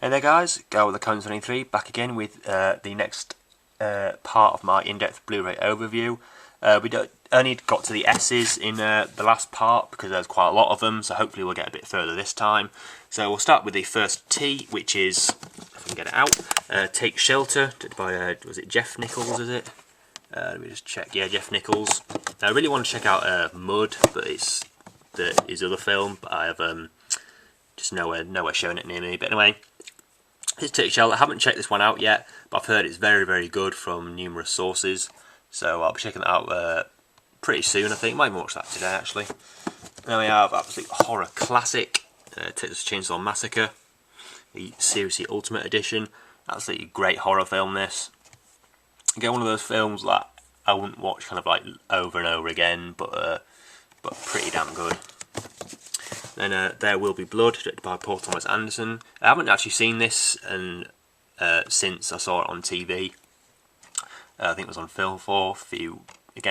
Hey there guys, Go with the Cone 23 back again with the next part of my in-depth Blu-ray overview. Only got to the S's in the last part because there's quite a lot of them, so hopefully we'll get a bit further this time. So we'll start with the first T, which is, if I can get it out, Take Shelter, by, was it Jeff Nichols, is it? Let me just check, yeah, Jeff Nichols. I really want to check out Mud, but it's his other film, but I have just nowhere showing it near me. But anyway, it's Take Shelter. I haven't checked this one out yet, but I've heard it's very, very good from numerous sources. So I'll be checking that out pretty soon, I think. Might even watch that today, actually. Then we have absolute horror classic, Texas Chainsaw Massacre, the Seriously Ultimate Edition. Absolutely great horror film, this. Again, one of those films that I wouldn't watch kind of like over and over again, but pretty damn good. Then There Will Be Blood, directed by Paul Thomas Anderson. I haven't actually seen this since I saw it on TV. I think it was on Film 4 a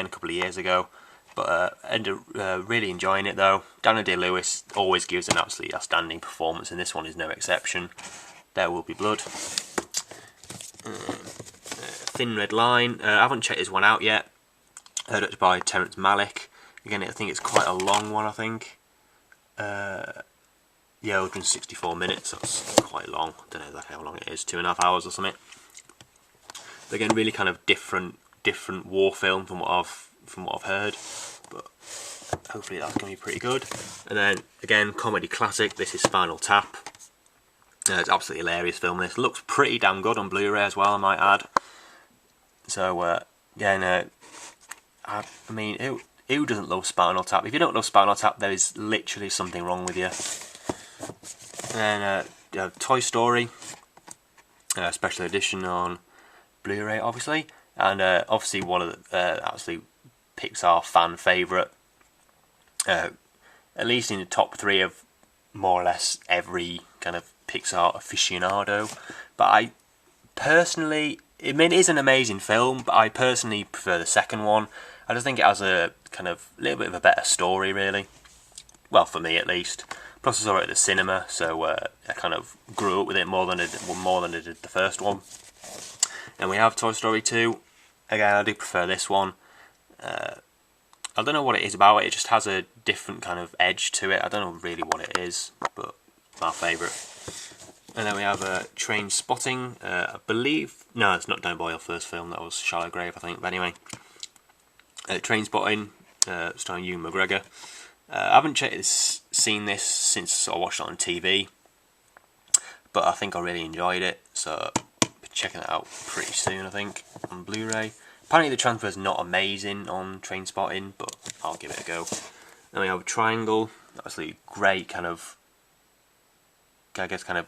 couple of years ago. But I ended up really enjoying it though. Daniel Day-Lewis always gives an absolutely outstanding performance, and this one is no exception. There Will Be Blood. Thin Red Line. I haven't checked this one out yet. Directed by Terrence Malick. Again, I think it's quite a long one, I think. Yeah, 164 minutes, that's quite long. I don't know exactly how long it is, 2.5 hours or something. But again, really kind of different war film from what I've heard. But hopefully that's going to be pretty good. And then again, comedy classic. This is Spinal Tap. It's absolutely hilarious film. This looks pretty damn good on Blu-ray as well, I might add. So yeah, I mean, who doesn't love Spinal Tap? If you don't love Spinal Tap, there is literally something wrong with you. And Toy Story, special edition on Blu-ray, obviously, and obviously one of the absolute Pixar fan favourite, at least in the top 3 of more or less every kind of Pixar aficionado. But I personally, I mean, it is an amazing film, but I personally prefer the second one. I just think it has a kind of little bit of a better story, really. Well, for me at least. Plus, I saw it at the cinema, so I kind of grew up with it more than I did the first one. And we have Toy Story 2. Again, I do prefer this one. I don't know what it is about it. It just has a different kind of edge to it. I don't know really what it is, but it's my favourite. And then we have Train Spotting. I believe, no, it's not Danny Boyle's first film. That was Shallow Grave, I think. But anyway, Train Spotting, starring Ewan McGregor. I haven't seen this since I watched it on TV, but I think I really enjoyed it, so I'll be checking it out pretty soon, I think, on Blu-ray. Apparently the transfer is not amazing on Train Spotting, but I'll give it a go. Then we have Triangle, absolutely great kind of, I guess, kind of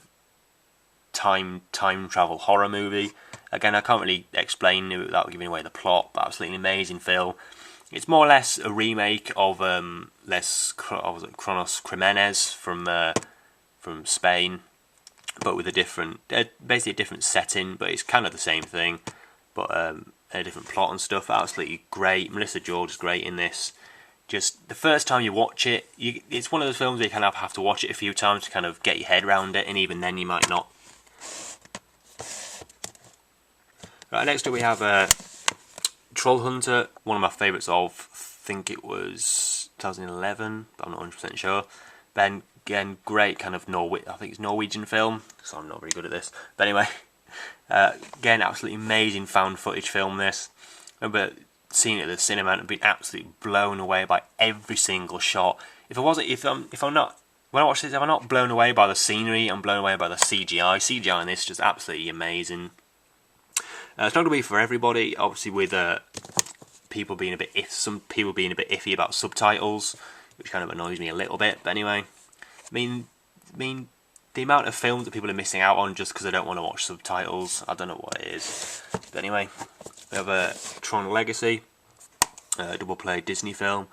time travel horror movie. Again, I can't really explain it without giving away the plot, but absolutely amazing film. It's more or less a remake of Cronos Cremenes from Spain, but with a different, basically a different setting, but it's kind of the same thing, but a different plot and stuff. Absolutely great. Melissa George is great in this. Just the first time you watch it, it's one of those films where you kind of have to watch it a few times to kind of get your head around it, and even then you might not. Right, next up we have Troll Hunter, one of my favourites of, I think it was 2011, but I'm not 100% sure. Then again, great kind of I think it's Norwegian film, so I'm not very good at this. But anyway, again, absolutely amazing found footage film. This, I remember seeing it at the cinema and being absolutely blown away by every single shot. When I watch this, if I'm not blown away by the scenery, I'm blown away by the CGI. CGI in this is just absolutely amazing. It's not going to be for everybody, obviously, with some people being a bit iffy about subtitles, which kind of annoys me a little bit. But anyway, I mean, the amount of films that people are missing out on just because they don't want to watch subtitles, I don't know what it is. But anyway, we have Tron Legacy, double play Disney film,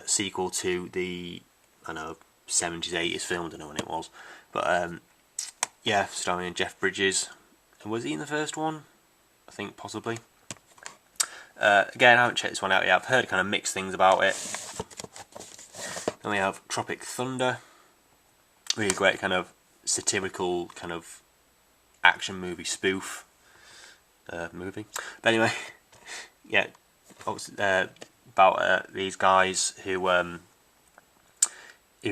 sequel to the 70s, 80s film. I don't know when it was, but yeah, starring Jeff Bridges. And was he in the first one? I think possibly. Again, I haven't checked this one out yet. I've heard kind of mixed things about it. Then we have Tropic Thunder. Really great kind of satirical kind of action movie spoof movie. But anyway, yeah, about these guys who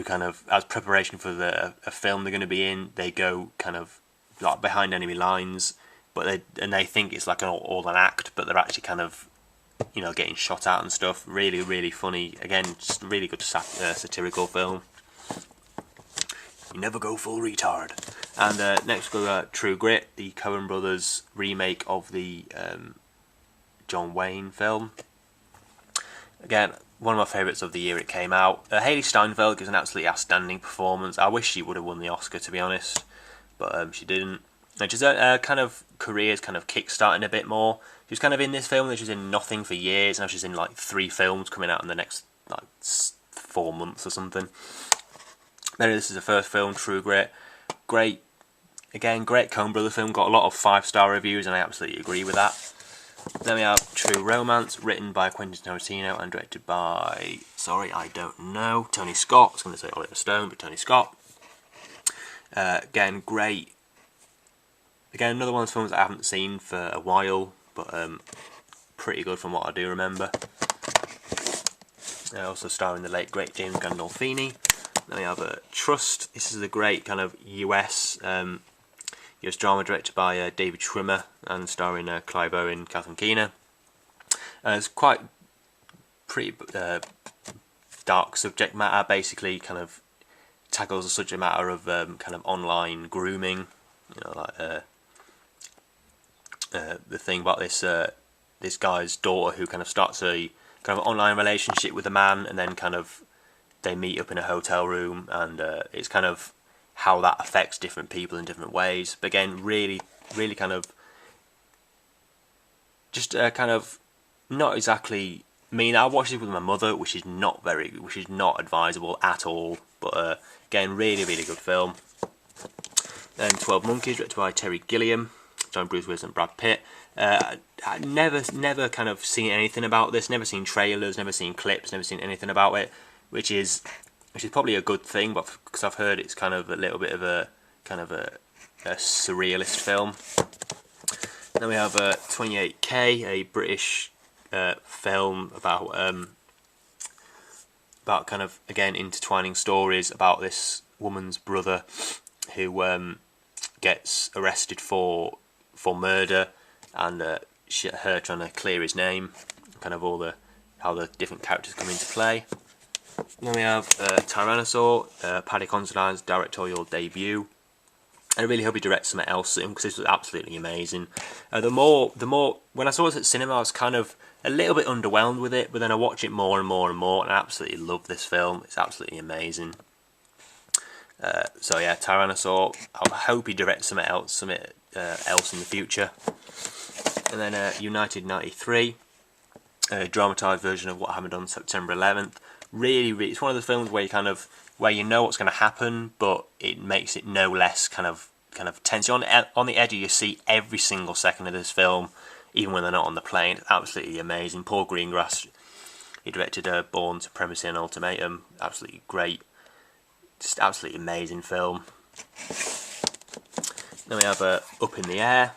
kind of, as preparation for a film they're going to be in, they go kind of like behind enemy lines, but they think it's like all an act, but they're actually kind of, you know, getting shot at and stuff. Really, really funny. Again, just a really good satirical film. You never go full retard. And next we go True Grit, the Coen Brothers remake of the John Wayne film. Again, one of my favourites of the year it came out. Haley Steinfeld gives an absolutely outstanding performance. I wish she would have won the Oscar, to be honest, but she didn't. And she's kind of career's kind of kick-starting a bit more. She was kind of in this film, and she was in nothing for years. Now she's in like 3 films coming out in the next like 4 months or something. Anyway, this is the first film, True Grit. Great, again, great Coen Brothers film. Got a lot of 5-star reviews, and I absolutely agree with that. Then we have True Romance, written by Quentin Tarantino and directed by, sorry, I don't know, Tony Scott. I was going to say Oliver Stone, but Tony Scott. Again, great. Again, another one of those films I haven't seen for a while, but pretty good from what I do remember. Also starring the late great James Gandolfini. Then we have Trust. This is a great kind of US drama directed by David Schwimmer and starring Clive Owen, Catherine Keener. It's quite pretty dark subject matter. Basically, kind of tackles the subject matter of kind of online grooming. You know, like the thing about this guy's daughter who kind of starts a kind of online relationship with a man, and then kind of they meet up in a hotel room, and it's kind of how that affects different people in different ways. But again, really, really kind of just kind of not exactly. I mean, I watched it with my mother, which is not advisable at all. But again, really, really good film. Then 12 Monkeys, directed by Terry Gilliam, starring Bruce Willis and Brad Pitt. I never kind of seen anything about this. Never seen trailers. Never seen clips. Never seen anything about it, which is probably a good thing. But because I've heard it's kind of a little bit of a kind of a surrealist film. Then we have 28K, a British film about kind of, again, intertwining stories about this woman's brother who gets arrested for murder, and her trying to clear his name, kind of how the different characters come into play. Then we have Tyrannosaur, Paddy Considine's directorial debut. I really hope he directs something else soon, because this was absolutely amazing. The more when I saw it at cinema, I was kind of a little bit underwhelmed with it, but then I watch it more and more and more, and I absolutely love this film. It's absolutely amazing. So yeah, Tyrannosaur. I hope he directs something else in the future. And then United 93, a dramatised version of what happened on September 11th. Really, it's one of the films where you know what's going to happen, but it makes it no less kind of tense. You're on the edge of your seat every single second of this film, even when they're not on the plane. It's absolutely amazing. Paul Greengrass, he directed Born, Supremacy and Ultimatum. Absolutely great. Just absolutely amazing film. Then we have Up in the Air.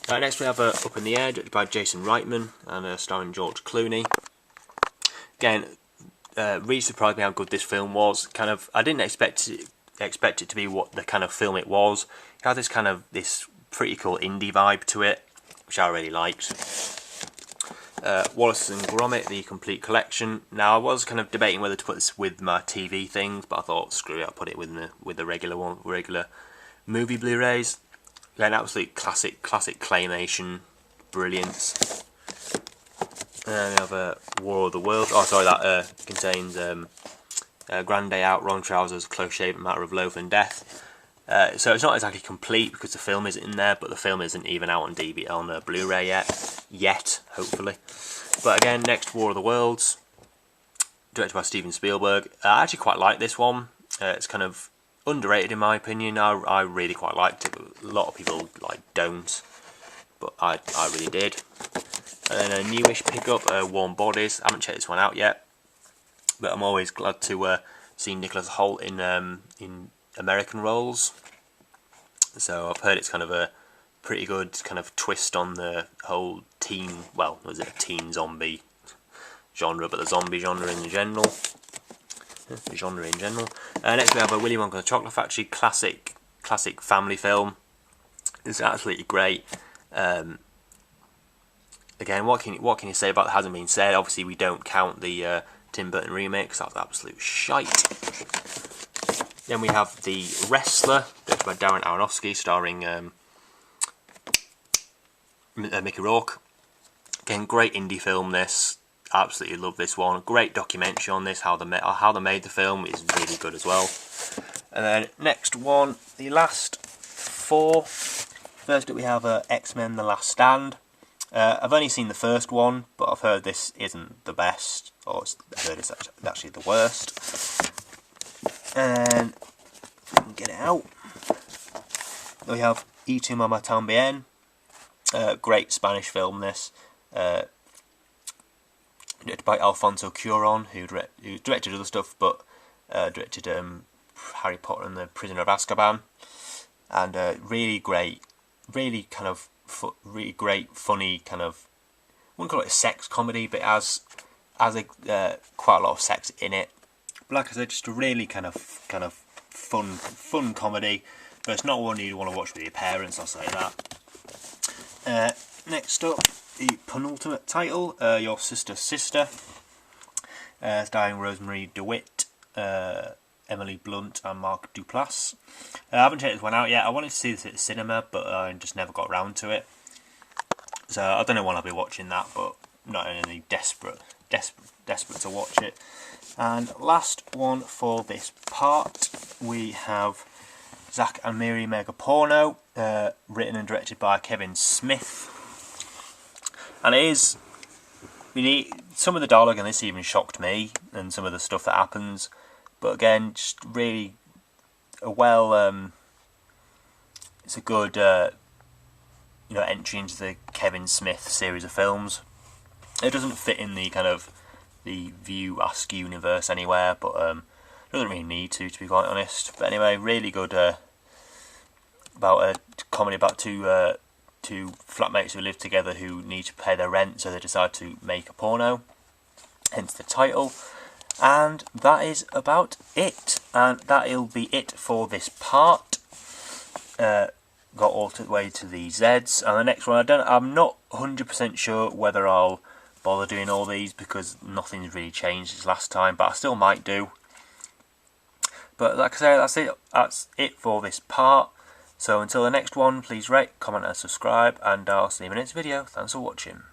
Next we have Up in the Air, directed by Jason Reitman and starring George Clooney. Again, really surprised me how good this film was. Kind of, I didn't expect it to be what the kind of film it was. It had this pretty cool indie vibe to it, which I really liked. Wallace and Gromit, the complete collection. Now, I was kind of debating whether to put this with my TV things, but I thought, screw it, I'll put it with the regular movie Blu-rays. An absolute classic claymation brilliance. And we have War of the Worlds. Oh, sorry, that contains Grand Day Out, Wrong Trousers, Close Shave, Matter of Loaf and Death. So it's not exactly complete because the film isn't in there, but the film isn't even out on Blu-ray yet, hopefully. But again, next, War of the Worlds, directed by Steven Spielberg. I actually quite like this one. It's kind of underrated in my opinion. I really quite liked it, but a lot of people don't, but I really did. And then a newish pickup, Warm Bodies. I haven't checked this one out yet, but I'm always glad to seen Nicholas Hoult in American roles, so I've heard it's kind of a pretty good kind of twist on the whole teen, well, was it a teen zombie genre, but the zombie genre in general. Next we have a Willy Wonka and the Chocolate Factory, classic family film. It's absolutely great. Again, what can you say about that hasn't been said? Obviously, we don't count the Tim Burton remake, because that's absolute shite. Then we have The Wrestler, directed by Darren Aronofsky, starring Mickey Rourke. Again, great indie film. This, absolutely love this one. Great documentary on this, how they made the film is really good as well. And then next one, the last four. First up, we have X-Men: The Last Stand. I've only seen the first one, but I've heard this isn't the best, or I've heard it's actually the worst. And get it out. Then we have Y Tu Mamá También. Great Spanish film. This directed by Alfonso Cuarón, who directed other stuff, but directed Harry Potter and the Prisoner of Azkaban, and really great, really kind of really great, funny kind of, I wouldn't call it a sex comedy, but it has quite a lot of sex in it. But like I said, just a really kind of fun comedy, but it's not one you want to watch with your parents, I'll say that. Next up, the penultimate title, Your Sister's Sister, starring Rosemary DeWitt, Emily Blunt and Mark Duplass. I haven't checked this one out yet. I wanted to see this at the cinema, but I just never got around to it. So I don't know when I'll be watching that, but not only desperate to watch it. And last one for this part, we have Zack and Miri Make a Porno, written and directed by Kevin Smith. And it is, some of the dialogue in this even shocked me, and some of the stuff that happens. But again, just really it's a good entry into the Kevin Smith series of films. It doesn't fit in the kind of the View Ask universe anywhere, but doesn't really need to be quite honest. But anyway, really good about a comedy about two flatmates who live together who need to pay their rent, so they decide to make a porno, hence the title. And that is about it, and that'll be it for this part. Got all the way to the Zs, and the next one I'm not 100% sure whether I'll bother doing all these, because nothing's really changed since last time, but I still might do. But like I say, that's it for this part. So until the next one, please rate, comment and subscribe, and I'll see you in the next video. Thanks for watching.